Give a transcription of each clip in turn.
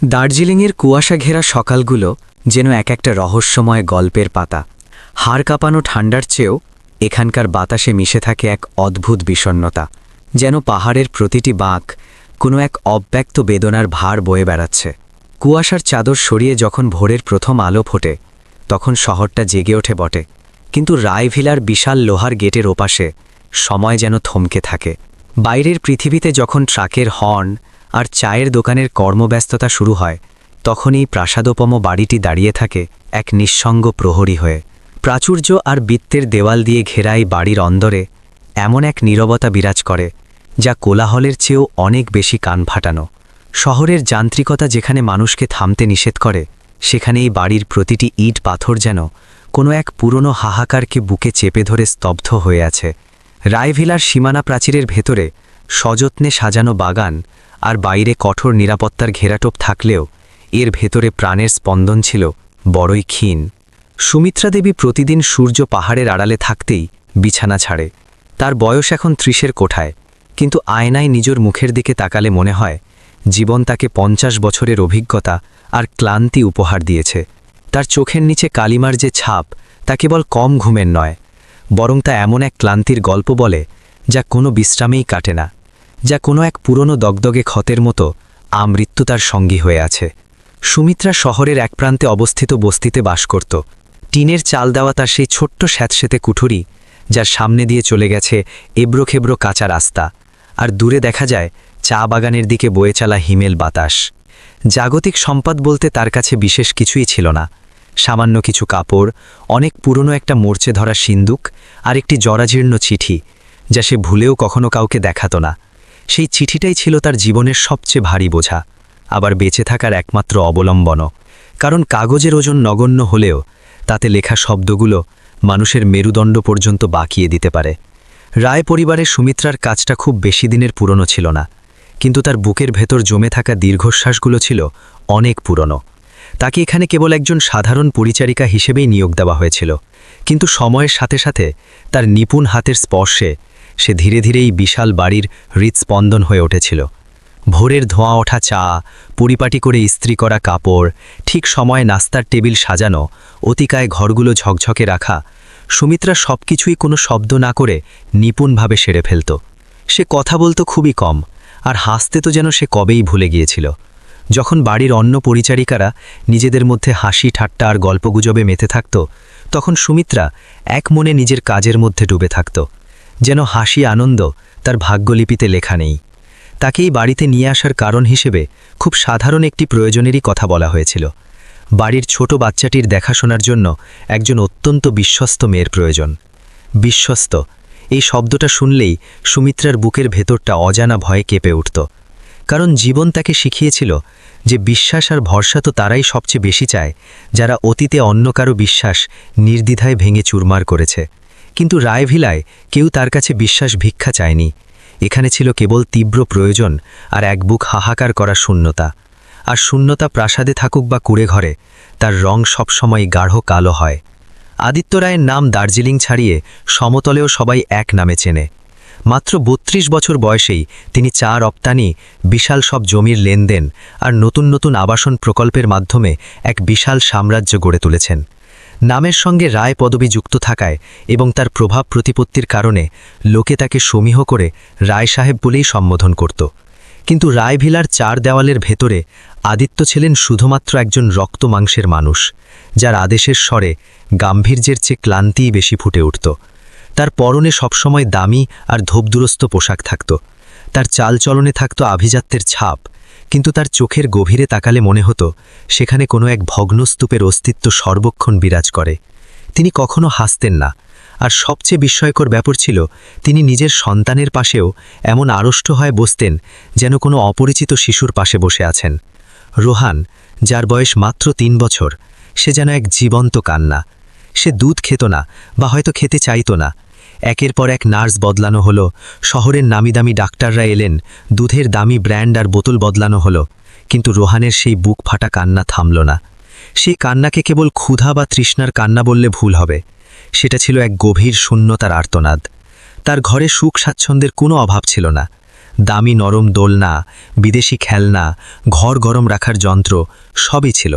দার্জিলিংয়ের কুয়াশা ঘেরা সকালগুলো যেন এক একটা রহস্যময় গল্পের পাতা। হাড় কাঁপানো ঠান্ডার চেয়েও এখানকার বাতাসে মিশে থাকে এক অদ্ভুত বিষণ্ণতা, যেন পাহাড়ের প্রতিটি বাঁক কোনো এক অব্যক্ত বেদনার ভার বয়ে বেড়াচ্ছে। কুয়াশার চাদর সরিয়ে যখন ভোরের প্রথম আলো ফোটে তখন শহরটা জেগে ওঠে বটে, কিন্তু রায়ভিলার বিশাল লোহার গেটের ওপাশে সময় যেন থমকে থাকে। বাইরের পৃথিবীতে যখন ট্রাকের হর্ন আর চায়ের দোকানের কর্মব্যস্ততা শুরু হয়, তখন এই প্রাসাদোপম বাড়িটি দাঁড়িয়ে থাকে এক নিঃসঙ্গ প্রহরী হয়ে। প্রাচুর্য আর বৃত্তের দেওয়াল দিয়ে ঘেরা এই বাড়ির অন্দরে এমন এক নীরবতা বিরাজ করে যা কোলাহলের চেয়েও অনেক বেশি কান ফাটানো। শহরের যান্ত্রিকতা যেখানে মানুষকে থামতে নিষেধ করে, সেখানে এই বাড়ির প্রতিটি ইট পাথর যেন কোনো এক পুরনো হাহাকারকে বুকে চেপে ধরে স্তব্ধ হয়ে আছে। রায়ভিলার সীমানা প্রাচীরের ভেতরে সযত্নে সাজানো বাগান আর বাইরে কঠোর নিরাপত্তার ঘেরাটোপ থাকলেও এর ভেতরে প্রাণের স্পন্দন ছিল বড়ই ক্ষীণ। সুমিত্রা দেবী প্রতিদিন সূর্য পাহাড়ের আড়ালে থাকতেই বিছানা ছাড়ে। তার বয়স এখন ৩০-এর কোঠায়, কিন্তু আয়নায় নিজের মুখের দিকে তাকালে মনে হয় জীবন তাকে ৫০ বছরের অভিজ্ঞতা আর ক্লান্তি উপহার দিয়েছে। তার চোখের নিচে কালিমার যে ছাপ তা কেবল কম ঘুমের নয়, বরং তা এমন এক ক্লান্তির গল্প বলে যা কোনো বিশ্রামেই কাটে না, যা কোনো এক পুরনো দগদগে ক্ষতের মতো আমৃত্যু তার সঙ্গী হয়ে আছে। সুমিত্রা শহরের এক প্রান্তে অবস্থিত বস্তিতে বাস করত। টিনের চাল দেওয়া তার সেই ছোট্ট স্যাঁতসেঁতে কুঠুরি, যার সামনে দিয়ে চলে গেছে এবড়োখেবড়ো কাঁচা রাস্তা, আর দূরে দেখা যায় চা বাগানের দিকে বয়ে চলা হিমেল বাতাস। জাগতিক সম্পদ বলতে তার কাছে বিশেষ কিছুই ছিল না। সামান্য কিছু কাপড়, অনেক পুরনো একটা মরচে ধরা সিন্দুক আর একটি জরাজীর্ণ চিঠি, যা সে ভুলেও কখনো কাউকে দেখাত না। সেই চিঠিটাই ছিল তার জীবনের সবচেয়ে ভারী বোঝা, আবার বেঁচে থাকার একমাত্র অবলম্বনও। কারণ কাগজের ওজন নগণ্য হলেও তাতে লেখা শব্দগুলো মানুষের মেরুদণ্ড পর্যন্ত বাঁকিয়ে দিতে পারে। রায় পরিবারের সুমিত্রার কাজটা খুব বেশি দিনের পুরনো ছিল না, কিন্তু তার বুকের ভেতর জমে থাকা দীর্ঘশ্বাসগুলো ছিল অনেক পুরনো। তাকে এখানে কেবল একজন সাধারণ পরিচারিকা হিসেবেই নিয়োগ দেওয়া হয়েছিল, কিন্তু সময়ের সাথে সাথে তার নিপুণ হাতের স্পর্শে সে ধীরে ধীরে এই বিশাল বাড়ির হৃৎস্পন্দন হয়ে উঠেছিল। ভোরের ধোঁয়া ওঠা চা, পরিপাটি করে ইস্ত্রি করা কাপড়, ঠিক সময়ে নাস্তার টেবিল সাজানো, অতিকায় ঘরগুলো ঝকঝকে রাখা, সুমিত্রা সবকিছুই কোনো শব্দ না করে নিপুণভাবে সেরে ফেলত। সে কথা বলতো খুবই কম, আর হাসতে তো যেন সে কবেই ভুলে গিয়েছিল। যখন বাড়ির অন্য পরিচারিকারা নিজেদের মধ্যে হাসি ঠাট্টা আর গল্পগুজবে মেতে থাকত, তখন সুমিত্রা এক মনে নিজের কাজের মধ্যে ডুবে থাকত, যেন হাসি আনন্দ তার ভাগ্যলিপিতে লেখা নেই। তাকেই বাড়িতে নিয়ে আসার কারণ হিসেবে খুব সাধারণ একটি প্রয়োজনেরই কথা বলা হয়েছিল। বাড়ির ছোট বাচ্চাটির দেখাশোনার জন্য একজন অত্যন্ত বিশ্বস্ত মেয়ের প্রয়োজন। বিশ্বস্ত, এই শব্দটা শুনলেই সুমিত্রার বুকের ভেতরটা অজানা ভয়ে কেঁপে উঠত। কারণ জীবন তাকে শিখিয়েছিল যে বিশ্বাস আর ভরসা তো তারাই সবচেয়ে বেশি চায় যারা অতীতে অন্য কারো বিশ্বাস নির্দ্বিধায় ভেঙে চুরমার করেছে। কিন্তু রায়ভিলায় কেউ তার কাছে বিশ্বাস ভিক্ষা চায়নি। এখানে ছিল কেবল তীব্র প্রয়োজন আর এক বুক হাহাকার করা শূন্যতা। আর শূন্যতা প্রাসাদে থাকুক বা কুড়ে ঘরে, তার রং সবসময় গাঢ় কালো হয়। আদিত্য রায়ের নাম দার্জিলিং ছাড়িয়ে সমতলেও সবাই এক নামে চেনে। মাত্র ৩২ বছর বয়সেই তিনি চা রপ্তানি, বিশাল সব জমির লেনদেন আর নতুন নতুন আবাসন প্রকল্পের মাধ্যমে এক বিশাল সাম্রাজ্য গড়ে তুলেছেন। নামের সঙ্গে রায় পদবি যুক্ত থাকায় এবং তার প্রভাব প্রতিপত্তির কারণে লোকে তাকে সমীহ করে রায় সাহেব বলেই সম্বোধন করত। কিন্তু রায়ভিলার ৪ দেওয়ালের ভেতরে আদিত্য ছিলেন শুধুমাত্র একজন রক্ত মাংসের মানুষ, যার আদেশের স্বরে গাম্ভীর্যের চেয়ে ক্লান্তিই বেশি ফুটে উঠত। তার পরনে সবসময় দামি আর ধোপদুরস্ত পোশাক থাকত, তার চালচলনে থাকত আভিজাত্যের ছাপ, কিন্তু তার চোখের গভীরে তাকালে মনে হতো সেখানে কোনো এক ভগ্নস্তূপের অস্তিত্ব সর্বক্ষণ বিরাজ করে। তিনি কখনো হাসতেন না, আর সবচেয়ে বিস্ময়কর ব্যাপার ছিল তিনি নিজের সন্তানের পাশেও এমন আড়ষ্ট হয়ে বসতেন যেন কোনো অপরিচিত শিশুর পাশে বসে আছেন। রোহান, যার বয়স মাত্র ৩ বছর, সে যেন এক জীবন্ত কান্না। সে দুধ খেত না, বা হয়তো খেতে চাইত না। একের পর এক নার্স বদলানো হলো, শহরের নামিদামি ডাক্তাররা এলেন, দুধের দামি ব্র্যান্ড আর বোতল বদলানো হলো, কিন্তু রোহানের সেই বুক ফাটা কান্না থামল না। সেই কান্নাকে কেবল ক্ষুধা বা তৃষ্ণার কান্না বললে ভুল হবে। সেটা ছিল এক গভীর শূন্যতার আর্তনাদ। তার ঘরে সুখ স্বাচ্ছন্দ্যের কোনো অভাব ছিল না। দামি নরম দোলনা, বিদেশি খেলনা, ঘর গরম রাখার যন্ত্র সবই ছিল,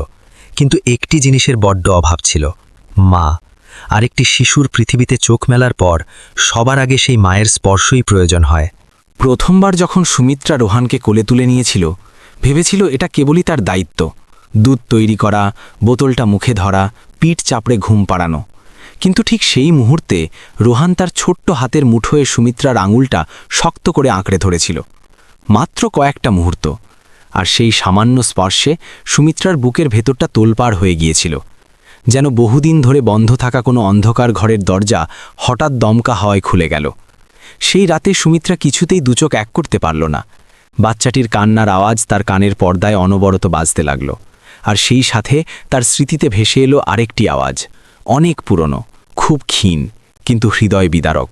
কিন্তু একটি জিনিসের বড্ড অভাব ছিল, মা। আরেকটি শিশুর পৃথিবীতে চোখ মেলার পর সবার আগে সেই মায়ের স্পর্শই প্রয়োজন হয়। প্রথমবার যখন সুমিত্রা রোহানকে কোলে তুলে নিয়েছিল, ভেবেছিল এটা কেবলই তার দায়িত্ব, দুধ তৈরি করা, বোতলটা মুখে ধরা, পিঠ চাপড়ে ঘুম পাড়ানো। কিন্তু ঠিক সেই মুহূর্তে রোহান তার ছোট্ট হাতের মুঠোয় সুমিত্রার আঙুলটা শক্ত করে আঁকড়ে ধরেছিল। মাত্র কয়েকটা মুহূর্ত, আর সেই সামান্য স্পর্শে সুমিত্রার বুকের ভেতরটা তোলপাড় হয়ে গিয়েছিল, যেন বহুদিন ধরে বন্ধ থাকা কোনো অন্ধকার ঘরের দরজা হঠাৎ দমকা হাওয়ায় খুলে গেল। সেই রাতে সুমিত্রা কিছুতেই দুচোখ এক করতে পারল না। বাচ্চাটির কান্নার আওয়াজ তার কানের পর্দায় অনবরত বাজতে লাগল, আর সেই সাথে তার স্মৃতিতে ভেসে এলো আরেকটি আওয়াজ, অনেক পুরনো, খুব ক্ষীণ, কিন্তু হৃদয় বিদারক।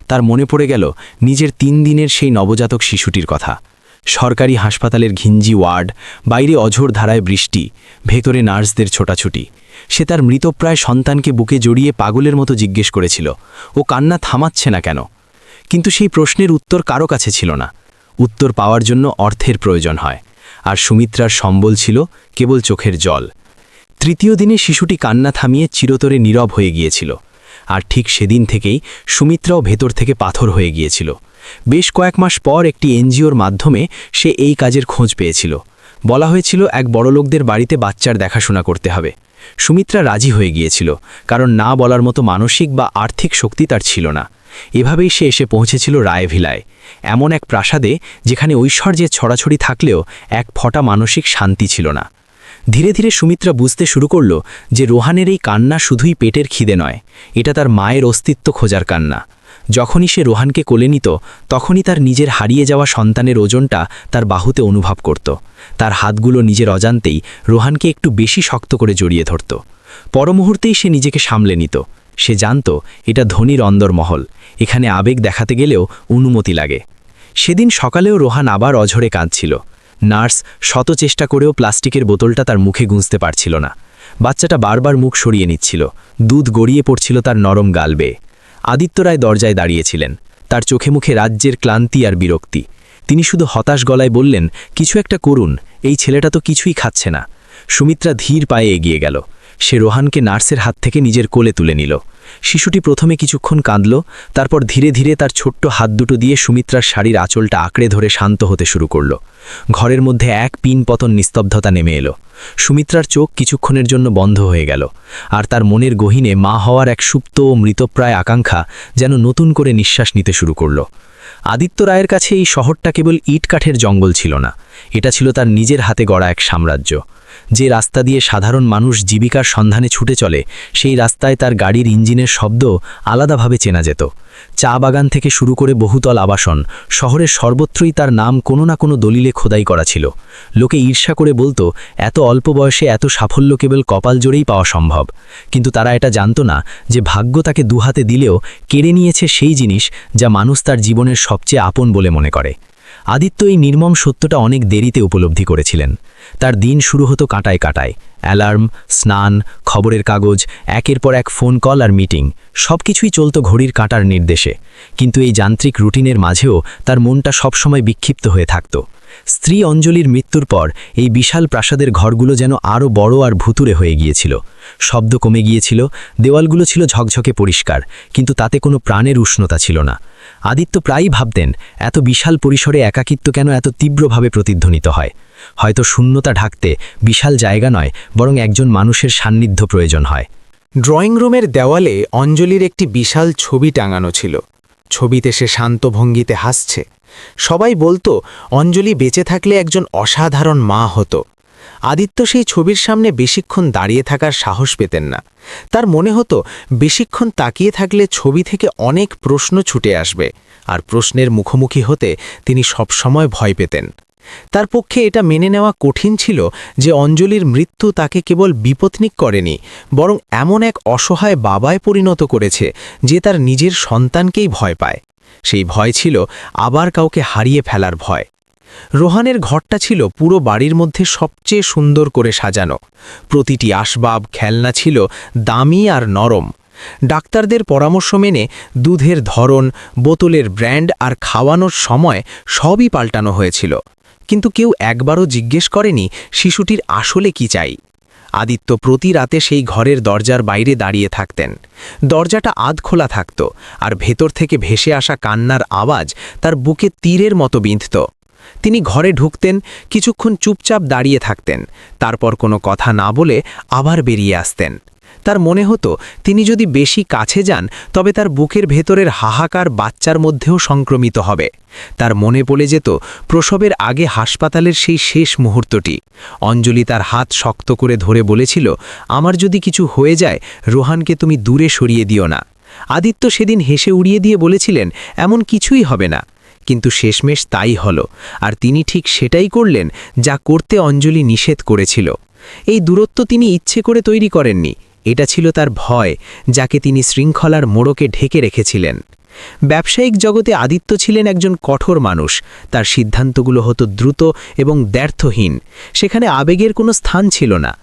তার মনে পড়ে গেল নিজের 3 দিনের সেই নবজাতক শিশুটির কথা। সরকারি হাসপাতালের ঘিঞ্জি ওয়ার্ড, বাইরে অঝোর ধারায় বৃষ্টি, ভেতরে নার্সদের ছোটাছুটি। সে তার মৃতপ্রায় সন্তানকে বুকে জড়িয়ে পাগলের মতো জিজ্ঞেস করেছিল, ও কান্না থামাচ্ছে না কেন? কিন্তু সেই প্রশ্নের উত্তর কারো কাছে ছিল না। উত্তর পাওয়ার জন্য অর্থের প্রয়োজন হয়, আর সুমিত্রার সম্বল ছিল কেবল চোখের জল। 3য় দিনে শিশুটি কান্না থামিয়ে চিরতরে নীরব হয়ে গিয়েছিল, আর ঠিক সেদিন থেকেই সুমিত্রাও ভেতর থেকে পাথর হয়ে গিয়েছিল। বেশ কয়েক মাস পর একটি এনজিওর মাধ্যমে সে এই কাজের খোঁজ পেয়েছিল। বলা হয়েছিল এক বড়লোকদের বাড়িতে বাচ্চার দেখাশোনা করতে হবে। সুমিত্রা রাজি হয়ে গিয়েছিল, কারণ না বলার মতো মানসিক বা আর্থিক শক্তি তার ছিল না। এভাবেই সে এসে পৌঁছেছিল রায়ভিলায়, এমন এক প্রাসাদে যেখানে ঐশ্বর্যের ছড়াছড়ি থাকলেও এক ফোঁটা মানসিক শান্তি ছিল না। ধীরে ধীরে সুমিত্রা বুঝতে শুরু করল যে রোহানের এই কান্না শুধুই পেটের খিদে নয়, এটা তার মায়ের অস্তিত্ব খোঁজার কান্না। যখনই সে রোহানকে কোলে নিত, তখনই তার নিজের হারিয়ে যাওয়া সন্তানের ওজনটা তার বাহুতে অনুভব করত। তার হাতগুলো নিজের অজান্তেই রোহানকে একটু বেশি শক্ত করে জড়িয়ে ধরত। পরমুহূর্তেই সে নিজেকে সামলে নিত। সে জানত এটা ধনীর অন্দরমহল, এখানে আবেগ দেখাতে গেলেও অনুমতি লাগে। সেদিন সকালেও রোহান আবার অঝরে কাঁদছিল। নার্স শত চেষ্টা করেও প্লাস্টিকের বোতলটা তার মুখে গুঁজতে পারছিল না। বাচ্চাটা বারবার মুখ সরিয়ে নিচ্ছিল, দুধ গড়িয়ে পড়ছিল তার নরম গাল বেয়ে। আদিত্য রায় দরজায় দাঁড়িয়েছিলেন, তার চোখে মুখে রাজ্যের ক্লান্তি আর বিরক্তি। তিনি শুধু হতাশ গলায় বললেন, কিছু একটা করুন, এই ছেলেটা তো কিছুই খাচ্ছে না। সুমিত্রা ধীর পায়ে এগিয়ে গেল। সে রোহানকে নার্সের হাত থেকে নিজের কোলে তুলে নিল। শিশুটি প্রথমে কিছুক্ষণ কাঁদল, তারপর ধীরে ধীরে তার ছোট্ট হাত দুটো দিয়ে সুমিত্রার শাড়ির আঁচলটা আঁকড়ে ধরে শান্ত হতে শুরু করল। ঘরের মধ্যে এক পিন পতন নিস্তব্ধতা নেমে এলো। সুমিত্রার চোখ কিছুক্ষণের জন্য বন্ধ হয়ে গেল, আর তার মনের গহীনে মা হওয়ার এক সুপ্ত ও মৃতপ্রায় আকাঙ্ক্ষা যেন নতুন করে নিঃশ্বাস নিতে শুরু করল। আদিত্য রায়ের কাছে এই শহরটা কেবল ইট কাঠের জঙ্গল ছিল না, এটা ছিল তার নিজের হাতে গড়া এক সাম্রাজ্য। যে রাস্তা দিয়ে সাধারণ মানুষ জীবিকার সন্ধানে ছুটে চলে, সেই রাস্তায় তার গাড়ির ইঞ্জিনের শব্দ আলাদাভাবে চেনা যেত। চা বাগান থেকে শুরু করে বহুতল আবাসন, শহরের সর্বত্রই তার নাম কোনো না কোনো দলিলে খোদাই করা ছিল। লোকে ঈর্ষা করে বলতো, এত অল্প বয়সে এত সাফল্য কেবল কপাল জোরেই পাওয়া সম্ভব। কিন্তু তারা এটা জানত না যে ভাগ্য তাকে দুহাতে দিলেও কেড়ে নিয়েছে সেই জিনিস যা মানুষ তার জীবনের সবচেয়ে আপন বলে মনে করে। আদিত্য এই নির্মম সত্যটা অনেক দেরিতে উপলব্ধি করেছিলেন। তার দিন শুরু হতো কাঁটায় কাঁটায়, অ্যালার্ম, স্নান, খবরের কাগজ, একের পর এক ফোন কল আর মিটিং, সবকিছুই চলত ঘড়ির কাঁটার নির্দেশে। কিন্তু এই যান্ত্রিক রুটিনের মাঝেও তার মনটা সবসময় বিক্ষিপ্ত হয়ে থাকত। স্ত্রী অঞ্জলির মৃত্যুর পর এই বিশাল প্রাসাদের ঘরগুলো যেন আরও বড় আর ভুতুরে হয়ে গিয়েছিল। শব্দ কমে গিয়েছিল, দেওয়ালগুলো ছিল ঝকঝকে পরিষ্কার, কিন্তু তাতে কোনো প্রাণের উষ্ণতা ছিল না। আদিত্য প্রায়ই ভাবতেন, এত বিশাল পরিসরে একাকিত্ব কেন এত তীব্রভাবে প্রতিধ্বনিত হয়? হয়তো শূন্যতা ঢাকতে বিশাল জায়গা নয়, বরং একজন মানুষের সান্নিধ্য প্রয়োজন হয়। ড্রয়িং রুমের দেওয়ালে অঞ্জলির একটি বিশাল ছবি টাঙানো ছিল। ছবিতে সে শান্ত ভঙ্গিতে হাসছে। সবাই বলতো অঞ্জলি বেঁচে থাকলে একজন অসাধারণ মা হতো। আদিত্য সেই ছবির সামনে বেশিক্ষণ দাঁড়িয়ে থাকার সাহস পেতেন না। তার মনে হতো বেশিক্ষণ তাকিয়ে থাকলে ছবি থেকে অনেক প্রশ্ন ছুটে আসবে, আর প্রশ্নের মুখোমুখি হতে তিনি সবসময় ভয় পেতেন। তার পক্ষে এটা মেনে নেওয়া কঠিন ছিল যে অঞ্জলির মৃত্যু তাকে কেবল বিপত্নিক করেনি, বরং এমন এক অসহায় বাবায় পরিণত করেছে যে তার নিজের সন্তানকেই ভয় পায়। সেই ভয় ছিল আবার কাউকে হারিয়ে ফেলার ভয়। রোহানের ঘরটা ছিল পুরো বাড়ির মধ্যে সবচেয়ে সুন্দর করে সাজানো। প্রতিটি আসবাব, খেলনা ছিল দামি আর নরম। ডাক্তারদের পরামর্শ মেনে দুধের ধরন, বোতলের ব্র্যান্ড আর খাওয়ানোর সময় সবই পাল্টানো হয়েছিল, কিন্তু কেউ একবারও জিজ্ঞেস করেনি শিশুটির আসলে কি চাই। আদিত্য প্রতি রাতে সেই ঘরের দরজার বাইরে দাঁড়িয়ে থাকতেন। দরজাটা আধ খোলা থাকত, আর ভেতর থেকে ভেসে আসা কান্নার আওয়াজ তার বুকে তীরের মতো বিঁধত। তিনি ঘরে ঢুকতেন, কিছুক্ষণ চুপচাপ দাঁড়িয়ে থাকতেন, তারপর কোনো কথা না বলে আবার বেরিয়ে আসতেন। তার মনে হতো তিনি যদি বেশি কাছে যান তবে তার বুকের ভেতরের হাহাকার বাচ্চার মধ্যেও সংক্রমিত হবে। তার মনে পড়ে যেত প্রসবের আগে হাসপাতালের সেই শেষ মুহূর্তটি। অঞ্জলি তার হাত শক্ত করে ধরে বলেছিল, আমার যদি কিছু হয়ে যায় রোহানকে তুমি দূরে সরিয়ে দিও না। আদিত্য সেদিন হেসে উড়িয়ে দিয়ে বলেছিলেন, এমন কিছুই হবে না। কিন্তু শেষমেশ তাই হলো, আর তিনি ঠিক সেটাই করলেন যা করতে অঞ্জলি নিষেধ করেছিল। এই দূরত্ব তিনি ইচ্ছে করে তৈরি করেননি, এটা ছিল তার ভয়, যাকে তিনি শৃঙ্খলার মোড়কে ঢেকে রেখেছিলেন। ব্যবসায়িক জগতে আদিত্য ছিলেন একজন কঠোর মানুষ। তার সিদ্ধান্তগুলো হতো দ্রুত এবং দ্ব্যর্থহীন, সেখানে আবেগের কোনো স্থান ছিল না।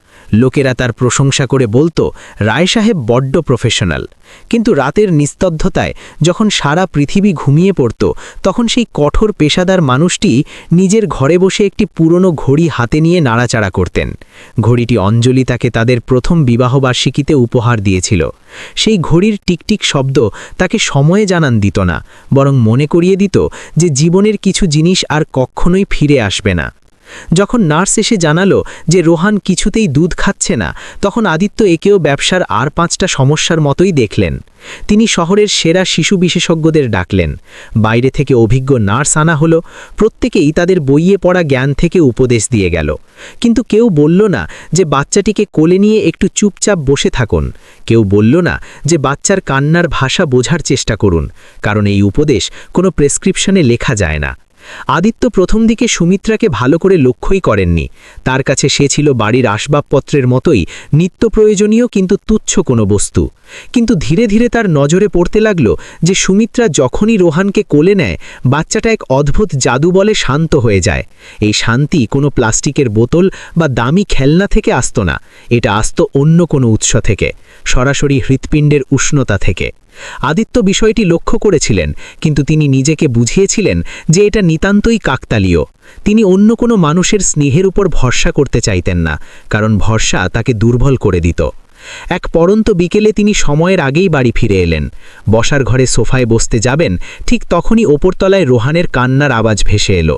লোকেরা তার প্রশংসা করে বলতো, রায় সাহেব বড্ড প্রফেশনাল। কিন্তু রাতের নিস্তব্ধতায় যখন সারা পৃথিবী ঘুমিয়ে পড়ত, তখন সেই কঠোর পেশাদার মানুষটি নিজের ঘরে বসে একটি পুরনো ঘড়ি হাতে নিয়ে নাড়াচাড়া করতেন। ঘড়িটি অঞ্জলি তাকে তাদের প্রথম বিবাহবার্ষিকীতে উপহার দিয়েছিল। সেই ঘড়ির টিকটিক শব্দ তাকে সময়ে জানান দিত না, বরং মনে করিয়ে দিত যে জীবনের কিছু জিনিস আর কখনোই ফিরে আসবে না। যখন নার্স এসে জানালো যে রোহান কিছুতেই দুধ খাচ্ছে না, তখন আদিত্য একেও ব্যবসার আর 5টা সমস্যার মতোই দেখলেন। তিনি শহরের সেরা শিশু বিশেষজ্ঞদের ডাকলেন। বাইরে থেকে অভিজ্ঞ নার্স আনা হলো। প্রত্যেকেই তাদের বইয়ে পড়া জ্ঞান থেকে উপদেশ দিয়ে গেল। কিন্তু কেউ বলল না যে বাচ্চাটিকে কোলে নিয়ে একটু চুপচাপ বসে থাকুন। কেউ বলল না যে বাচ্চার কান্নার ভাষা বোঝার চেষ্টা করুন, কারণ এই উপদেশ কোনো প্রেসক্রিপশনে লেখা যায় না। আদিত্য প্রথম দিকে সুমিত্রাকে ভালো করে লক্ষ্যই করেননি। তার কাছে সে ছিল বাড়ির আসবাবপত্রের মতোই নিত্য প্রয়োজনীয় কিন্তু তুচ্ছ কোনো বস্তু। কিন্তু ধীরে ধীরে তার নজরে পড়তে লাগল যে সুমিত্রা যখনই রোহানকে কোলে নেয়, বাচ্চাটা এক অদ্ভুত জাদু বলে শান্ত হয়ে যায়। এই শান্তি কোনো প্লাস্টিকের বোতল বা দামি খেলনা থেকে আসত না, এটা আসত অন্য কোনো উৎস থেকে, সরাসরি হৃৎপিণ্ডের উষ্ণতা থেকে। আদিত্য বিষয়টি লক্ষ্য করেছিলেন, কিন্তু তিনি নিজেকে বুঝিয়েছিলেন যে এটা নিতান্তই কাকতালীয়। তিনি অন্য কোনো মানুষের স্নেহের উপর ভরসা করতে চাইতেন না, কারণ ভরসা তাকে দুর্বল করে দিত। এক পড়ন্ত বিকেলে তিনি সময়ের আগেই বাড়ি ফিরে এলেন। বসার ঘরে সোফায় বসতে যাবেন, ঠিক তখনই ওপরতলায় রোহানের কান্নার আওয়াজ ভেসে এলো।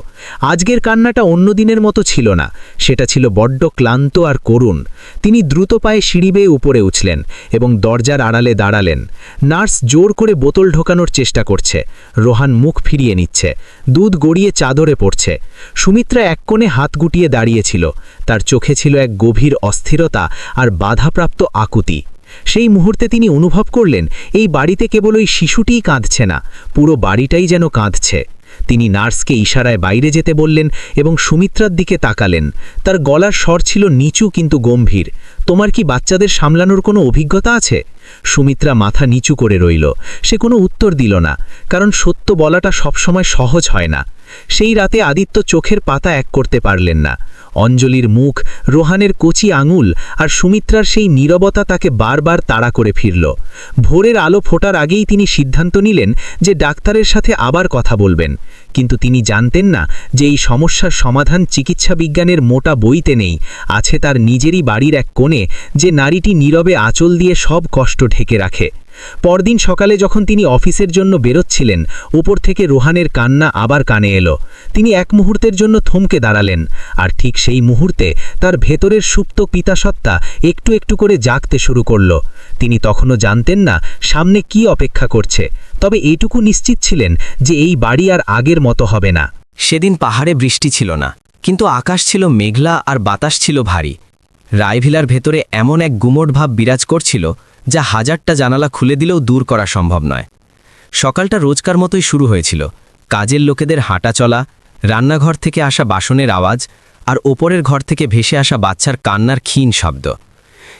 আজকের কান্নাটা অন্য দিনের মতো ছিল না, সেটা ছিল বড্ড ক্লান্ত আর করুণ। তিনি দ্রুত পায়ে সিঁড়ি বেয়ে উপরে উঠলেন এবং দরজার আড়ালে দাঁড়ালেন। নার্স জোর করে বোতল ঢোকানোর চেষ্টা করছে। রোহান মুখ ফিরিয়ে নিচ্ছে, দুধ গড়িয়ে চাদরে পড়ছে। সুমিত্রা এক কোণে হাত গুটিয়ে দাঁড়িয়েছিল, তার চোখে ছিল এক গভীর অস্থিরতা আর বাধাপ্রাপ্ত আকুতি। সেই মুহূর্তে তিনি অনুভব করলেন এই বাড়িতে কেবল ওই শিশুটিই কাঁদছে না, পুরো বাড়িটাই যেন কাঁদছে। তিনি নার্সকে ইশারায় বাইরে যেতে বললেন এবং সুমিত্রার দিকে তাকালেন। তার গলার স্বর ছিল নিচু কিন্তু গম্ভীর। তোমার কি বাচ্চাদের সামলানোর কোনো অভিজ্ঞতা আছে? সুমিত্রা মাথা নিচু করে রইল। সে কোনো উত্তর দিল না, কারণ সত্য বলাটা সবসময় সহজ হয় না। সেই রাতে আদিত্য চোখের পাতা এক করতে পারলেন না। অঞ্জলির মুখ, রোহানের কচি আঙুল আর সুমিত্রার সেই নীরবতা তাকে বারবার তাড়া করে ফিরল। ভোরের আলো ফোটার আগেই তিনি সিদ্ধান্ত নিলেন যে ডাক্তারের সাথে আবার কথা বলবেন। কিন্তু তিনি জানতেন না যে এই সমস্যার সমাধান চিকিৎসা বিজ্ঞানের মোটা বইতে নেই, আছে তার নিজেরই বাড়ির এক কোণে, যে নারীটি নীরবে আঁচল দিয়ে সব কষ্ট ঢেকে রাখে। পরদিন সকালে যখন তিনি অফিসের জন্য বেরোচ্ছিলেন, উপর থেকে রোহানের কান্না আবার কানে এলো। তিনি এক মুহূর্তের জন্য থমকে দাঁড়ালেন, আর ঠিক সেই মুহূর্তে তার ভেতরের সুপ্ত পিতাসত্তা একটু একটু করে জাগতে শুরু করল। তিনি তখনও জানতেন না সামনে কি অপেক্ষা করছে, তবে এইটুকু নিশ্চিত ছিলেন যে এই বাড়ি আর আগের মতো হবে না। সেদিন পাহাড়ে বৃষ্টি ছিল না, কিন্তু আকাশ ছিল মেঘলা আর বাতাস ছিল ভারী। রায়ভিলার ভেতরে এমন এক গুমোট ভাব বিরাজ করছিল যা হাজারটা জানালা খুলে দিলেও দূর করা সম্ভব নয়। সকালটা রোজকার মতোই শুরু হয়েছিল, কাজের লোকেদের হাঁটা চলা, রান্নাঘর থেকে আসা বাসনের আওয়াজ আর ওপরের ঘর থেকে ভেসে আসা বাচ্চার কান্নার ক্ষীণ শব্দ।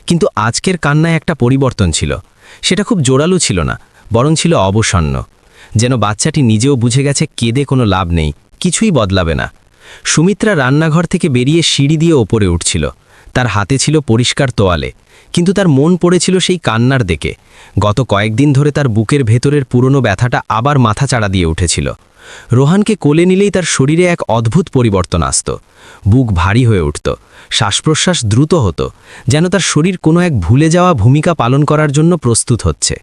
কিন্তু আজকের কান্নায় একটা পরিবর্তন ছিল। সেটা খুব জোরালো ছিল না, বরং ছিল অবসন্ন, যেন বাচ্চাটি নিজেও বুঝে গেছে কেঁদে কোনো লাভ নেই, কিছুই বদলাবে না। সুমিত্রা রান্নাঘর থেকে বেরিয়ে সিঁড়ি দিয়ে ওপরে উঠছিল। তার হাতে ছিল পরিষ্কার তোয়ালে, কিন্তু তার মন পড়েছিল সেই কান্নার দিকে। গত কয়েকদিন ধরে তার বুকের ভেতরের পুরনো ব্যথাটা আবার মাথাচাড়া দিয়ে উঠেছিল। রোহানকে কোলে নিলেই তার শরীরে এক অদ্ভুত পরিবর্তন আসত। বুক ভারী হয়ে উঠত, শ্বাসপ্রশ্বাস দ্রুত হতো, যেন তার শরীর কোনো এক ভুলে যাওয়া ভূমিকা পালন করার জন্য প্রস্তুত হচ্ছে।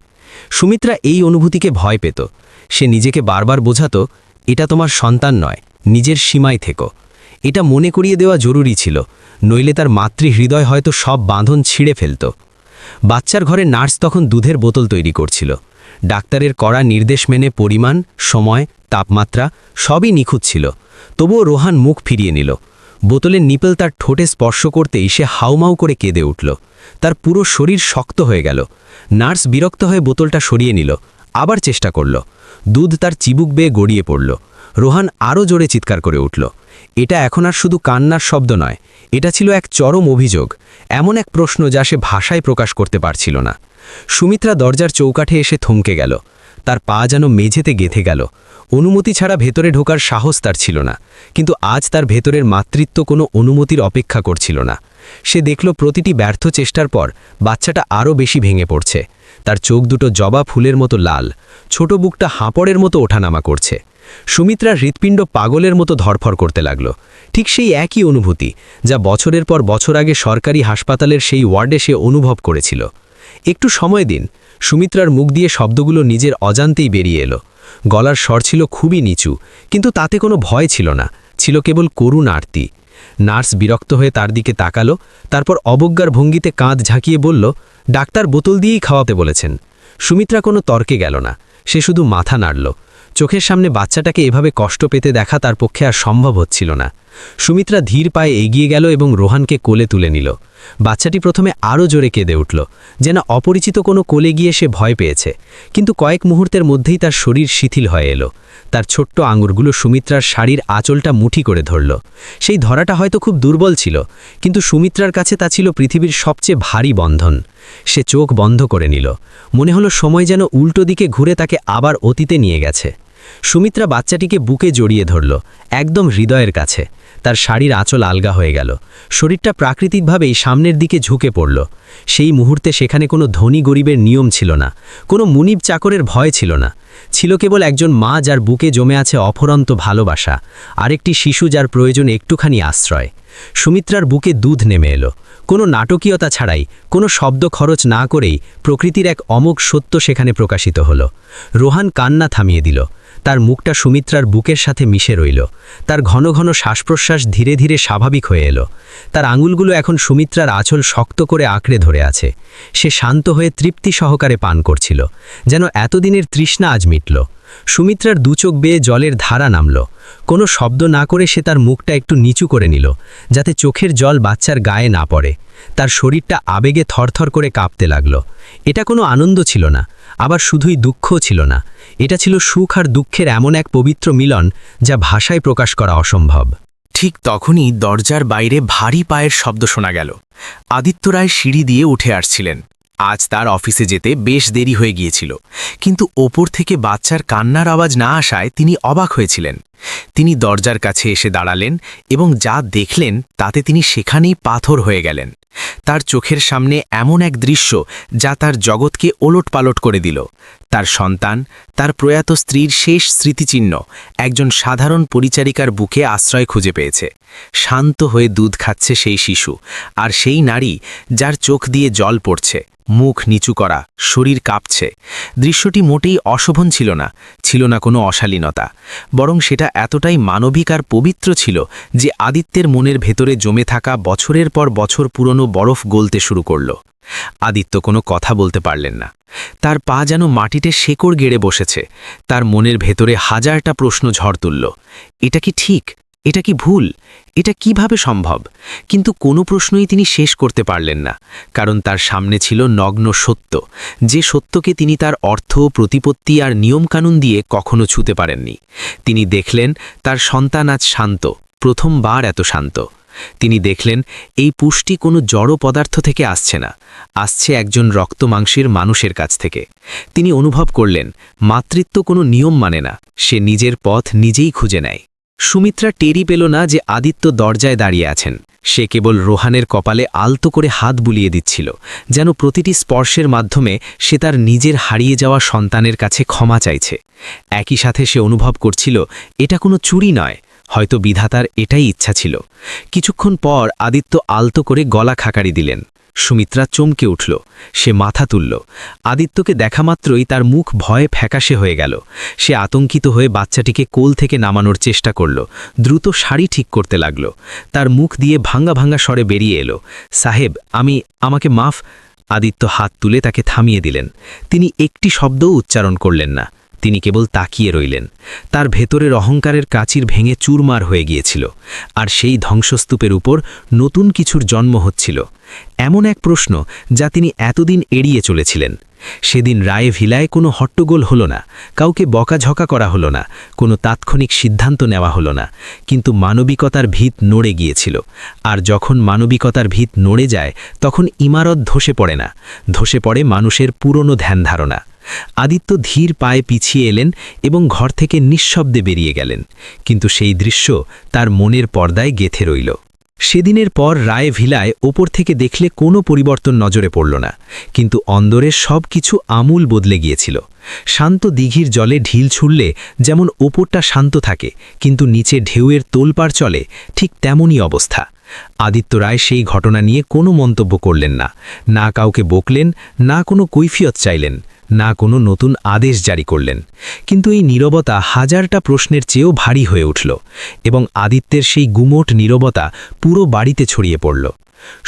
সুমিত্রা এই অনুভূতিকে ভয় পেত। সে নিজেকে বারবার বোঝাতো, এটা তোমার সন্তান নয়, নিজের সীমায় থেকো। এটা মনে করিয়ে দেওয়া জরুরি ছিল, নইলে তার মাতৃহৃদয় হয়তো সব বাঁধন ছিঁড়ে ফেলত। বাচ্চার ঘরে নার্স তখন দুধের বোতল তৈরি করছিল। ডাক্তারের কড়া নির্দেশ মেনে পরিমাণ, সময়, তাপমাত্রা সবই নিখুঁত ছিল। তবুও রোহান মুখ ফিরিয়ে নিল। বোতলের নিপেল তার ঠোঁটে স্পর্শ করতেই সে হাউমাউ করে কেঁদে উঠল। তার পুরো শরীর শক্ত হয়ে গেল। নার্স বিরক্ত হয়ে বোতলটা সরিয়ে নিল, আবার চেষ্টা করল। দুধ তার চিবুক বেয়ে গড়িয়ে পড়ল। রোহান আরও জোরে চিৎকার করে উঠল। এটা এখন আর শুধু কান্নার শব্দ নয়, এটা ছিল এক চরম অভিযোগ, এমন এক প্রশ্ন যা সে ভাষায় প্রকাশ করতে পারছিল না। সুমিত্রা দরজার চৌকাঠে এসে থমকে গেল। তার পা যেন মেঝেতে গেঁথে গেল। অনুমতি ছাড়া ভেতরে ঢোকার সাহস তার ছিল না, কিন্তু আজ তার ভেতরের মাতৃত্ব কোনো অনুমতির অপেক্ষা করছিল না। সে দেখল প্রতিটি ব্যর্থ চেষ্টার পর বাচ্চাটা আরও বেশি ভেঙে পড়ছে। তার চোখ দুটো জবা ফুলের মতো লাল, ছোট বুকটা হাঁপড়ের মতো ওঠানামা করছে। সুমিত্রার হৃৎপিণ্ড পাগলের মতো ধরফর করতে লাগল। ঠিক সেই একই অনুভূতি যা বছরের পর বছর আগে সরকারি হাসপাতালের সেই ওয়ার্ডে সে অনুভব করেছিল। একটু সময় দিন। সুমিত্রার মুখ দিয়ে শব্দগুলো নিজের অজান্তেই বেরিয়ে এলো। গলার স্বর ছিল খুবই নিচু, কিন্তু তাতে কোনো ভয় ছিল না, ছিল কেবল করুণ আরতি। নার্স বিরক্ত হয়ে তার দিকে তাকালো, তারপর অবজ্ঞার ভঙ্গিতে কাঁধ ঝাঁকিয়ে বলল, ডাক্তার বোতল দিয়েই খাওয়াতে বলেছেন। সুমিত্রা কোনো তর্কে গেল না, সে শুধু মাথা নাড়ল। চোখের সামনে বাচ্চাটাকে এভাবে কষ্ট পেতে দেখা তার পক্ষে আর সম্ভব হচ্ছিল না। সুমিত্রা ধীর পায়ে এগিয়ে গেল এবং রোহানকে কোলে তুলে নিল। বাচ্চাটি প্রথমে আরও জোরে কেঁদে উঠল, যেন অপরিচিত কোনো কোলে গিয়ে সে ভয় পেয়েছে। কিন্তু কয়েক মুহূর্তের মধ্যেই তার শরীর শিথিল হয়ে এলো। তার ছোট্ট আঙুরগুলো সুমিত্রার শাড়ির আঁচলটা মুঠি করে ধরল। সেই ধরাটা হয়তো খুব দুর্বল ছিল, কিন্তু সুমিত্রার কাছে তা ছিল পৃথিবীর সবচেয়ে ভারী বন্ধন। সে চোখ বন্ধ করে নিল। মনে হলো সময় যেন উল্টো দিকে ঘুরে তাকে আবার অতীতে নিয়ে গেছে। সুমিত্রা বাচ্চাটিকে বুকে জড়িয়ে ধরল, একদম হৃদয়ের কাছে। তার শাড়ির আঁচল আলগা হয়ে গেল। শরীরটা প্রাকৃতিকভাবেই সামনের দিকে ঝুঁকে পড়ল। সেই মুহূর্তে সেখানে কোনো ধনী গরিবের নিয়ম ছিল না, কোনো মুনিব চাকরের ভয় ছিল না। ছিল কেবল একজন মা যার বুকে জমে আছে অফুরন্ত ভালোবাসা, আরেকটি শিশু যার প্রয়োজন একটুখানি আশ্রয়। সুমিত্রার বুকে দুধ নেমে এলো। কোনো নাটকীয়তা ছাড়াই, কোনো শব্দ খরচ না করেই প্রকৃতির এক অমোঘ সত্য সেখানে প্রকাশিত হলো। রোহান কান্না থামিয়ে দিল। তার মুখটা সুমিত্রার বুকের সাথে মিশে রইল। তার ঘন ঘন শ্বাসপ্রশ্বাস ধীরে ধীরে স্বাভাবিক হয়ে এলো। তার আঙুলগুলো এখন সুমিত্রার আঁচল শক্ত করে আঁকড়ে ধরে আছে। সে শান্ত হয়ে তৃপ্তি সহকারে পান করছিল, যেন এতদিনের তৃষ্ণা আজ মিটল। সুমিত্রার দুচোখ বেয়ে জলের ধারা নামল। কোনো শব্দ না করে সে তার মুখটা একটু নিচু করে নিল, যাতে চোখের জল বাচ্চার গায়ে না পড়ে। তার শরীরটা আবেগে থরথর করে কাঁপতে লাগল। এটা কোনো আনন্দ ছিল না, আবার শুধুই দুঃখও ছিল না। এটা ছিল সুখ আর দুঃখের এমন এক পবিত্র মিলন যা ভাষায় প্রকাশ করা অসম্ভব। ঠিক তখনই দরজার বাইরে ভারী পায়ের শব্দ শোনা গেল। আদিত্য রায় সিঁড়ি দিয়ে উঠে আসছিলেন। আজ তার অফিসে যেতে বেশ দেরি হয়ে গিয়েছিল, কিন্তু ওপর থেকে বাচ্চার কান্নার আওয়াজ না আসায় তিনি অবাক হয়েছিলেন। তিনি দরজার কাছে এসে দাঁড়ালেন এবং যা দেখলেন তাতে তিনি সেখানেই পাথর হয়ে গেলেন। তার চোখের সামনে এমন এক দৃশ্য যা তার জগৎকে ওলটপালট করে দিল। তার সন্তান, তার প্রয়াত স্ত্রীর শেষ স্মৃতিচিহ্ন একজন সাধারণ পরিচারিকার বুকে আশ্রয় খুঁজে পেয়েছে। শান্ত হয়ে দুধ খাচ্ছে সেই শিশু, আর সেই নারী যার চোখ দিয়ে জল পড়ছে, মুখ নিচু করা, শরীর কাঁপছে। দৃশ্যটি মোটেই অশোভন ছিল না, ছিল না কোনো অশালীনতা, বরং সেটা এতটাই মানবিক আর পবিত্র ছিল যে আদিত্যের মনের ভেতরে জমে থাকা বছরের পর বছর পুরনো বরফ গলতে শুরু করল। আদিত্য কোনো কথা বলতে পারলেন না। তার পা যেন মাটিতে শেকড় গেড়ে বসেছে। তার মনের ভেতরে হাজারটা প্রশ্ন ঝড় তুলল। এটা কি ঠিক? এটা কি ভুল? এটা কিভাবে সম্ভব? কিন্তু কোনো প্রশ্নই তিনি শেষ করতে পারলেন না, কারণ তার সামনে ছিল নগ্ন সত্য, যে সত্যকে তিনি তার অর্থ, প্রতিপত্তি আর নিয়মকানুন দিয়ে কখনো ছুঁতে পারেননি। তিনি দেখলেন তার সন্তান আজ শান্ত, প্রথমবার এত শান্ত। তিনি দেখলেন এই পুষ্টি কোনো জড় পদার্থ থেকে আসছে না, আসছে একজন রক্ত মাংসের মানুষের কাছ থেকে। তিনি অনুভব করলেন মাতৃত্ব কোনো নিয়ম মানে না, সে নিজের পথ নিজেই খুঁজে নেয়। সুমিত্রা টেরি পেল না যে আদিত্য দরজায় দাঁড়িয়ে আছেন। সে কেবল রোহানের কপালে আলতো করে হাত বুলিয়ে দিচ্ছিল, যেন প্রতিটি স্পর্শের মাধ্যমে সে তার নিজের হারিয়ে যাওয়া সন্তানের কাছে ক্ষমা চাইছে। একই সাথে সে অনুভব করছিল এটা কোনো চুরি নয়, হয়তো বিধাতার এটাই ইচ্ছা ছিল। কিছুক্ষণ পর আদিত্য আলতো করে গলা খাকারি দিলেন। সুমিত্রা চমকে উঠল, সে মাথা তুলল। আদিত্যকে দেখামাত্রই তার মুখ ভয়ে ফ্যাকাশে হয়ে গেল। সে আতঙ্কিত হয়ে বাচ্চাটিকে কোল থেকে নামানোর চেষ্টা করল, দ্রুত শাড়ি ঠিক করতে লাগল। তার মুখ দিয়ে ভাঙ্গা ভাঙ্গা স্বরে বেরিয়ে এলো, সাহেব, আমাকে মাফ। আদিত্য হাত তুলে তাকে থামিয়ে দিলেন। তিনি একটি শব্দও উচ্চারণ করলেন না, তিনি কেবল তাকিয়ে রইলেন। তার ভেতরের অহংকারের কাচির ভেঙে চুরমার হয়ে গিয়েছিল, আর সেই ধ্বংসস্তূপের উপর নতুন কিছুর জন্ম হচ্ছিল। এমন এক প্রশ্ন যা তিনি এতদিন এড়িয়ে চলেছিলেন। সেদিন রায়ে ভিলায় কোনো হট্টগোল হলো না, কাউকে বকাঝকা করা হলো না, কোনো তাৎক্ষণিক সিদ্ধান্ত নেওয়া হলো না, কিন্তু মানবিকতার ভিত নড়ে গিয়েছিল। আর যখন মানবিকতার ভিত নড়ে যায়, তখন ইমারত ধসে পড়ে না, ধসে পড়ে মানুষের পুরনো ধ্যান ধারণা। আদিত্য ধীর পায়ে পিছিয়ে এলেন এবং ঘর থেকে নিঃশব্দে বেরিয়ে গেলেন, কিন্তু সেই দৃশ্য তার মনের পর্দায় গেঁথে রইল। সেদিনের পর রায় ভিলায় ওপর থেকে দেখলে কোনো পরিবর্তন নজরে পড়ল না, কিন্তু অন্দরের সব কিছু আমূল বদলে গিয়েছিল। শান্ত দিঘির জলে ঢিল ছুড়লে যেমন ওপরটা শান্ত থাকে, কিন্তু নিচে ঢেউয়ের তোলপাড় চলে, ঠিক তেমনই অবস্থা। আদিত্য রায় সেই ঘটনা নিয়ে কোনো মন্তব্য করলেন না, না কাউকে বকলেন, না কোনো কৈফিয়ত চাইলেন, না কোনো নতুন আদেশ জারি করলেন। কিন্তু এই নীরবতা হাজারটা প্রশ্নের চেয়েও ভারী হয়ে উঠল, এবং আদিত্যের সেই গুমোট নীরবতা পুরো বাড়িতে ছড়িয়ে পড়ল।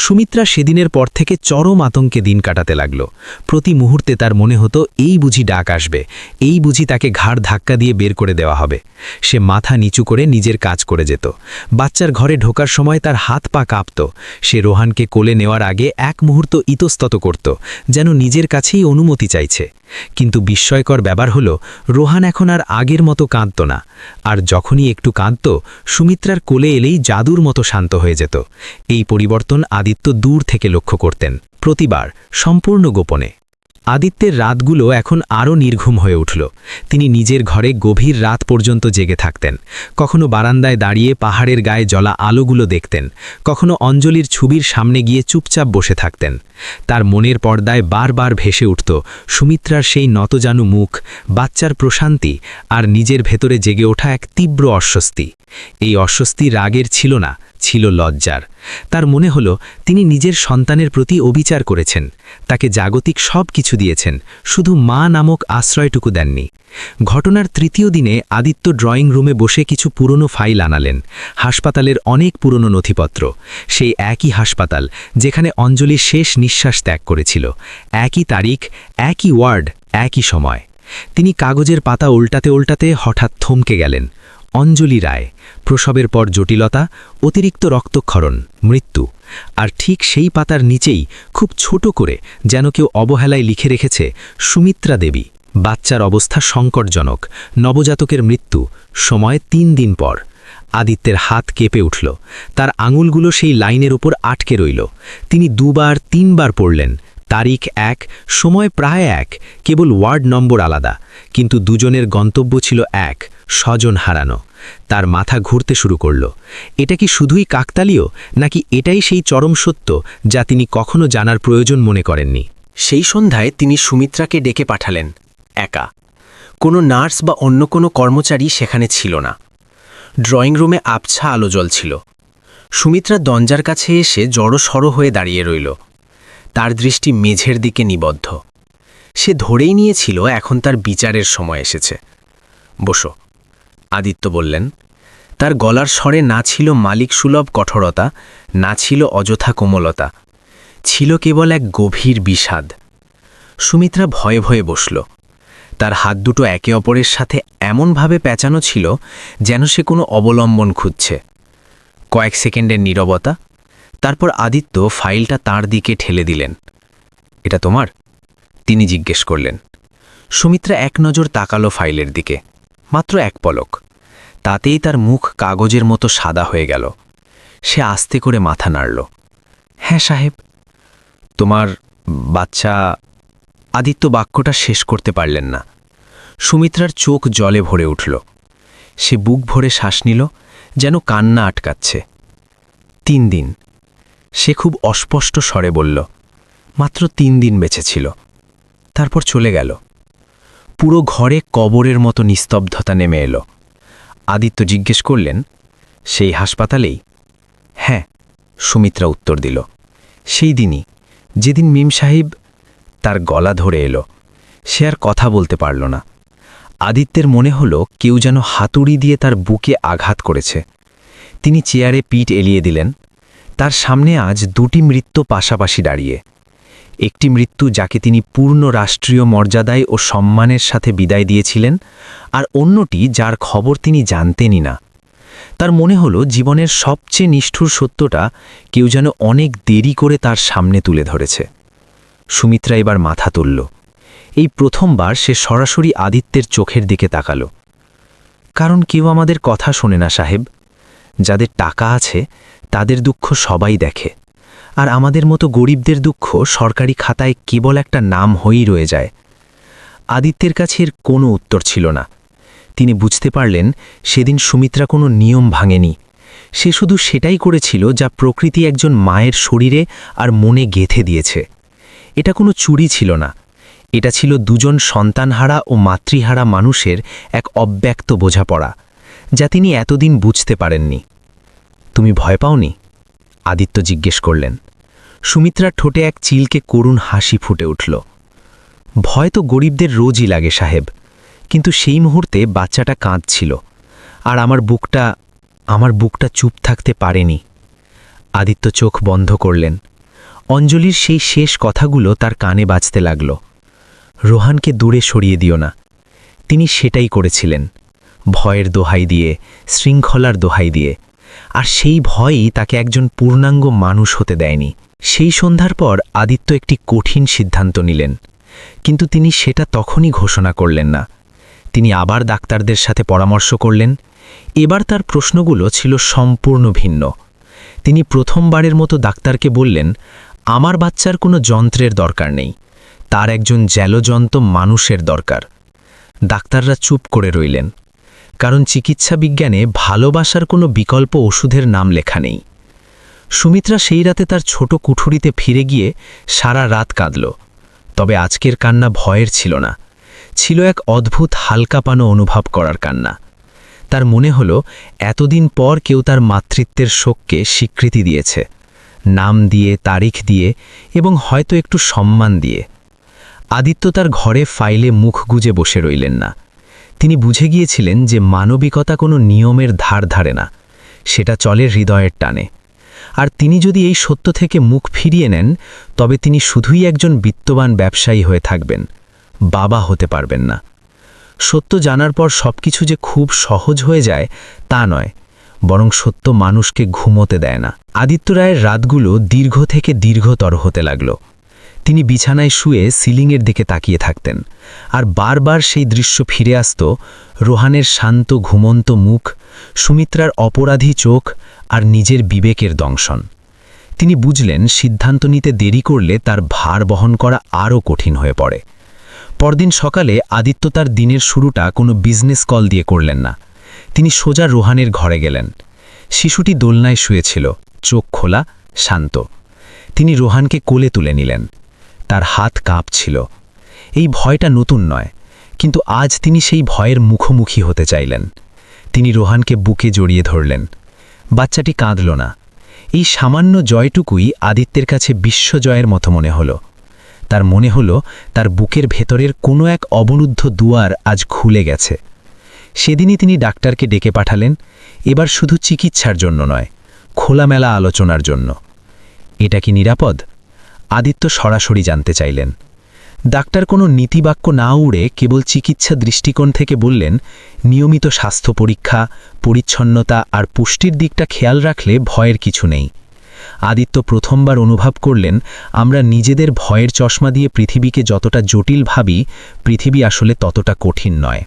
সুমিত্রা সেদিনের পর থেকে চরম আতঙ্কে দিন কাটাতে লাগল। প্রতি মুহূর্তে তার মনে হতো এই বুঝি ডাক আসবে, এই বুঝি তাকে ঘাড় ধাক্কা দিয়ে বের করে দেওয়া হবে। সে মাথা নিচু করে নিজের কাজ করে যেত। বাচ্চার ঘরে ঢোকার সময় তার হাত পা কাঁপত। সে রোহানকে কোলে নেওয়ার আগে এক মুহূর্ত ইতস্তত করত, যেন নিজের কাছেই অনুমতি চাইছে। কিন্তু বিস্ময়কর ব্যাপার হলো, রোহান এখন আর আগের মতো কাঁদত না, আর যখনই একটু কাঁদত, সুমিত্রার কোলে এলেই জাদুর মতো শান্ত হয়ে যেত। এই পরিবর্তন আদিত্য দূর থেকে লক্ষ্য করতেন, প্রতিবার সম্পূর্ণ গোপনে। আদিত্যের রাতগুলো এখন আরও নির্ঘুম হয়ে উঠল। তিনি নিজের ঘরে গভীর রাত পর্যন্ত জেগে থাকতেন। কখনো বারান্দায় দাঁড়িয়ে পাহাড়ের গায়ে জ্বলা আলোগুলো দেখতেন, কখনো অঞ্জলির ছবির সামনে গিয়ে চুপচাপ বসে থাকতেন। তার মনের পর্দায় বারবার ভেসে উঠত সুমিত্রার সেই নতজানু মুখ, বাচ্চার প্রশান্তি, আর নিজের ভেতরে জেগে ওঠা এক তীব্র অস্বস্তি। এই অস্বস্তি রাগের ছিল না, ছিল লজ্জার। তার মনে হলো তিনি নিজের সন্তানের প্রতি অবিচার করেছেন, তাকে জাগতিক সব কিছু দিয়েছেন, শুধু মা নামক আশ্রয়টুকু দেননি। ঘটনার তৃতীয় দিনে আদিত্য ড্রয়িং রুমে বসে কিছু পুরনো ফাইল আনালেন, হাসপাতালের অনেক পুরনো নথিপত্র। সেই একই হাসপাতাল যেখানে অঞ্জলির শেষ নিঃশ্বাস ত্যাগ করেছিল, একই তারিখ, একই ওয়ার্ড, একই সময়। তিনি কাগজের পাতা উল্টাতে উল্টাতে হঠাৎ থমকে গেলেন। অঞ্জলি রায়, প্রসবের পর জটিলতা, অতিরিক্ত রক্তক্ষরণ, মৃত্যু। আর ঠিক সেই পাতার নিচেই খুব ছোট করে যেন কেউ অবহেলায় লিখে রেখেছে, সুমিত্রা দেবী, বাচ্চার অবস্থা সংকটজনক, নবজাতকের মৃত্যু, সময় 3 দিন পর। আদিত্যের হাত কেঁপে উঠল, তার আঙুলগুলো সেই লাইনের ওপর আটকে রইল। তিনি 2-3বার পড়লেন, তারিখ এক, সময় প্রায় এক, কেবল ওয়ার্ড নম্বর আলাদা, কিন্তু দুজনের গন্তব্য ছিল এক, স্বজন হারানো। তার মাথা ঘুরতে শুরু করল। এটা কি শুধুই কাকতালীয়, নাকি এটাই সেই চরম সত্য যা তিনি কখনো জানার প্রয়োজন মনে করেননি? সেই সন্ধ্যায় তিনি সুমিত্রাকে ডেকে পাঠালেন, একা। কোনো নার্স বা অন্য কোনো কর্মচারী সেখানে ছিল না। ড্রয়িং রুমে আবছা আলো জ্বলছিল। সুমিত্রা দরজার কাছে এসে জড়সড় হয়ে দাঁড়িয়ে রইল। তার দৃষ্টি মেঝের দিকে নিবদ্ধ। সে ধরেই নিয়েছিল এখন তার বিচারের সময় এসেছে। বসো, আদিত্য বললেন। তার গলার স্বরে না ছিল মালিক সুলভ কঠোরতা, না ছিল অযথা কোমলতা, ছিল কেবল এক গভীর বিষাদ। সুমিত্রা ভয়ে ভয়ে বসল। তার হাত দুটো একে অপরের সাথে এমনভাবে পেঁচানো ছিল যেন সে কোনো অবলম্বন খুঁজছে। কয়েক সেকেন্ডের নীরবতা, তারপর আদিত্য ফাইলটা তার দিকে ঠেলে দিলেন। এটা তোমার? তিনি জিজ্ঞেস করলেন। সুমিত্রা এক নজর তাকালো ফাইলের দিকে, মাত্র এক পলক। তাতেই তার মুখ কাগজের মতো সাদা হয়ে গেল। সে আস্তে করে মাথা নাড়ল। হ্যাঁ সাহেব। তোমার বাচ্চা? আদিত্য বাক্যটা শেষ করতে পারলেন না। সুমিত্রার চোখ জলে ভরে উঠল। সে বুক ভরে শ্বাস নিল, যেন কান্না আটকাচ্ছে। 3 দিন, সে খুব অস্পষ্ট স্বরে বলল, মাত্র 3 দিন বেঁচে ছিল, তারপর চলে গেল। পুরো ঘরে কবরের মতো নিস্তব্ধতা নেমে এলো। আদিত্য জিজ্ঞেস করলেন, সেই হাসপাতালেই? হ্যাঁ, সুমিত্রা উত্তর দিল। সেই দিনই, যেদিন মিম সাহেব। তার গলা ধরে এলো। সে আর কথা বলতে পারল না। আদিত্যের মনে হলো কেউ যেন হাতুড়ি দিয়ে তার বুকে আঘাত করেছে। তিনি চেয়ারে পিঠ এলিয়ে দিলেন। তার সামনে আজ 2টি মৃত্যু পাশাপাশি দাঁড়িয়ে। একটি মৃত্যু যাকে তিনি পূর্ণ রাষ্ট্রীয় মর্যাদায় ও সম্মানের সাথে বিদায় দিয়েছিলেন, আর অন্যটি যার খবর তিনি জানতেনই না। তার মনে হলো জীবনের সবচেয়ে নিষ্ঠুর সত্যটা কেউ যেন অনেক দেরি করে তার সামনে তুলে ধরেছে। সুমিত্রা এবার মাথা তুলল। এই প্রথমবার সে সরাসরি আদিত্যের চোখের দিকে তাকালো। কারণ কেউ আমাদের কথা শোনে না সাহেব। যাদের টাকা আছে তাদের দুঃখ সবাই দেখে, আর আমাদের মতো গরিবদের দুঃখ সরকারি খাতায় কেবল একটা নাম হয়েই রয়ে যায়। আদিত্যের কাছে এর কোনো উত্তর ছিল না। তিনি বুঝতে পারলেন সেদিন সুমিত্রা কোনো নিয়ম ভাঙেনি। সে শুধু সেটাই করেছিল যা প্রকৃতি একজন মায়ের শরীরে আর মনে গেঁথে দিয়েছে। এটা কোনো চুরি ছিল না, এটা ছিল দুজন সন্তানহারা ও মাতৃহারা মানুষের এক অব্যক্ত বোঝাপড়া, যা তিনি এতদিন বুঝতে পারেননি। তুমি ভয় পাওনি? আদিত্য জিজ্ঞেস করলেন। সুমিত্রার ঠোঁটে এক চিলকে করুণ হাসি ফুটে উঠল। ভয় তো গরিবদের রোজই লাগে সাহেব, কিন্তু সেই মুহূর্তে বাচ্চাটা কাঁদছিল, আর আমার বুকটা চুপ থাকতে পারেনি। আদিত্য চোখ বন্ধ করলেন। অঞ্জলির সেই শেষ কথাগুলো তার কানে বাজতে লাগল। রোহানকে দূরে সরিয়ে দিও না। তিনি সেটাই করেছিলেন, ভয়ের দোহাই দিয়ে, শৃঙ্খলার দোহাই দিয়ে। আর সেই ভয়ই তাকে একজন পূর্ণাঙ্গ মানুষ হতে দেয়নি। সেই সন্ধ্যার পর আদিত্য একটি কঠিন সিদ্ধান্ত নিলেন, কিন্তু তিনি সেটা তখনই ঘোষণা করলেন না। তিনি আবার ডাক্তারদের সাথে পরামর্শ করলেন। এবার তার প্রশ্নগুলো ছিল সম্পূর্ণ ভিন্ন। তিনি প্রথমবারের মতো ডাক্তারকে বললেন, আমার বাচ্চার কোনো যন্ত্রের দরকার নেই, তার একজন জ্যালজন্ত মানুষের দরকার। ডাক্তাররা চুপ করে রইলেন, কারণ চিকিৎসা বিজ্ঞানে ভালোবাসার কোনো বিকল্প ওষুধের নাম লেখা নেই। সুমিত্রা সেই রাতে তার ছোট কুঠুরিতে ফিরে গিয়ে সারা রাত কাঁদল। তবে আজকের কান্না ভয়ের ছিল না, ছিল এক অদ্ভুত হালকাপানো অনুভব করার কান্না। তার মনে হলো এতদিন পর কেউ তার মাতৃত্বের শোককে স্বীকৃতি দিয়েছে, নাম দিয়ে, তারিখ দিয়ে এবং হয়তো একটু সম্মান দিয়ে। আদিত্য তার ঘরে ফাইলে মুখ গুজে বসে রইলেন না। তিনি বুঝে গিয়েছিলেন যে মানবিকতা কোনো নিয়মের ধার ধারে না, সেটা চলে হৃদয়ের টানে। আর তিনি যদি এই সত্য থেকে মুখ ফিরিয়ে নেন, তবে তিনি শুধুই একজন বিত্তবান ব্যবসায়ী হয়ে থাকবেন, বাবা হতে পারবেন না। সত্য জানার পর সবকিছু যে খুব সহজ হয়ে যায় তা নয়, বরং সত্য মানুষকে ঘুমোতে দেয় না। আদিত্য রায়ের রাতগুলো দীর্ঘ থেকে দীর্ঘতর হতে লাগল। তিনি বিছানায় শুয়ে সিলিংয়ের দিকে তাকিয়ে থাকতেন, আর বারবার সেই দৃশ্য ফিরে আসত। রোহানের শান্ত ঘুমন্ত মুখ, সুমিত্রার অপরাধী চোখ আর নিজের বিবেকের দংশন। তিনি বুঝলেন সিদ্ধান্ত নিতে দেরি করলে তার ভার বহন করা আরও কঠিন হয়ে পড়ে। পরদিন সকালে আদিত্য তার দিনের শুরুটা কোনো বিজনেস কল দিয়ে করলেন না। তিনি সোজা রোহানের ঘরে গেলেন। শিশুটি দোলনায় শুয়েছিল, চোখ খোলা, শান্ত। তিনি রোহানকে কোলে তুলে নিলেন। তার হাত কাঁপছিল। এই ভয়টা নতুন নয়, কিন্তু আজ তিনি সেই ভয়ের মুখোমুখি হতে চাইলেন। তিনি রোহানকে বুকে জড়িয়ে ধরলেন। বাচ্চাটি কাঁদল না। এই সামান্য জয়টুকুই আদিত্যের কাছে বিশ্বজয়ের মতো মনে হলো। তার মনে হলো তার বুকের ভেতরের কোনো এক অবরুদ্ধ দুয়ার আজ খুলে গেছে। সেদিনই তিনি ডাক্তারকে ডেকে পাঠালেন, এবার শুধু চিকিৎসার জন্য নয়, খোলামেলা আলোচনার জন্য। এটা কি নিরাপদ? আদিত্য সরাসরি জানতে চাইলেন। ডাক্তার কোনো নীতিবাক্য না উড়ে কেবল চিকিৎসা দৃষ্টিকোণ থেকে বললেন, নিয়মিত স্বাস্থ্য পরীক্ষা, পরিচ্ছন্নতা আর পুষ্টির দিকটা খেয়াল রাখলে ভয়ের কিছু নেই। আদিত্য প্রথমবার অনুভব করলেন, আমরা নিজেদের ভয়ের চশমা দিয়ে পৃথিবীকে যতটা জটিল ভাবি, পৃথিবী আসলে ততটা কঠিন নয়।